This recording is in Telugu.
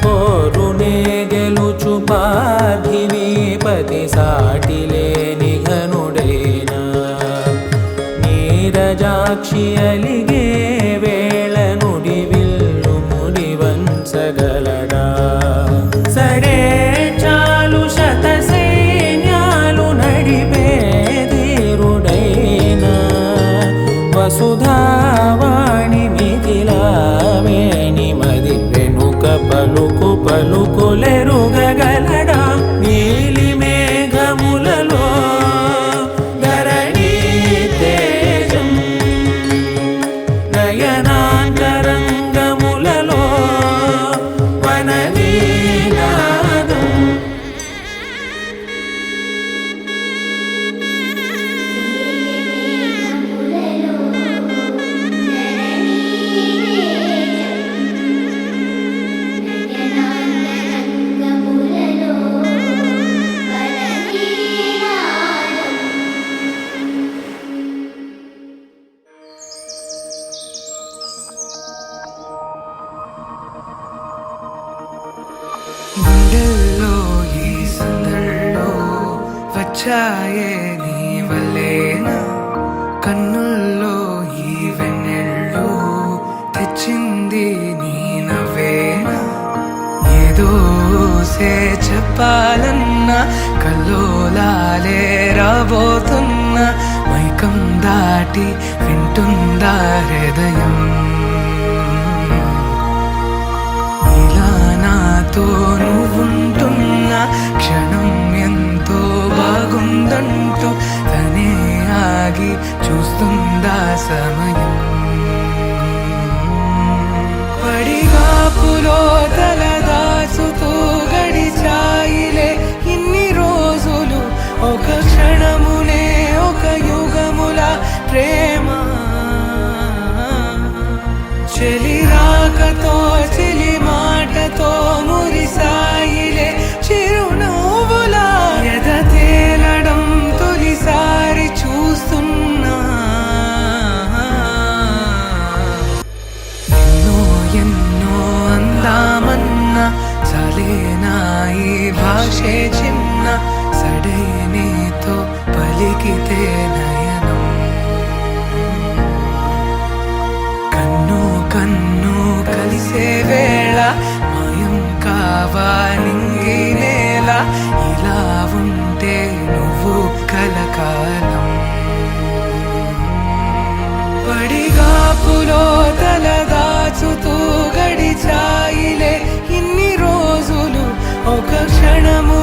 పోరునే గెలుచు పార్థివీపతి సాటిలేని ఘనుడేనా నీరజాక్షి అలిగే వేళ నుడి విల్లు ముడి వంచగలడా సడే చాలు శత సైన్యాలు నడిపే ధీరుడైనా వసుధావాణి మిథిలావేణి మది వెనుక పలుకు పలుకులెరుగగలడా నీలి మేఘములలో ధరణీ తేజం నయనాంతరంగములలో వనవీనాదం గుండెల్లో ఈ సందల్లో వచ్చాయే నీ వల్లేనా కన్నుల్లో ఈ వెన్నెళ్ళు తెచ్చింది నీ నవ్వేనా ఏదో సే చెప్పాలన్నా కల్లోలాలే రాబోతున్నా మైకం దాటి వింటుందా హృదయం నాతో నువ్వుంటున్న క్షణం ఎంతో బాగుందంటూ తనే ఆగి చూస్తుందా సమయం పడిగాపులో తలదాచుతూ గడిచాయిలే ఇన్ని రోజులు ఒక క్షణమునే ఒక యుగముల ప్రేమ చెలి రాకతో చెలి మాటతో మురిసాయిలే చిరునవ్వులా ఎద తేలడం తొలిసారి చూస్తున్నా ఎన్నో ఎన్నో అందామన్నా చలేనా ఈ భాషే చిన్న సడైనేతో పలికితే నయనం కన్ను కలిసే వేళ మాయం కావా నింగి నేల ఇలా ఉంటే నువ్వు కలకాలం పడిగాపులో తలదాచుతూ గడిచాయిలే ఇన్ని రోజులు ఒక క్షణము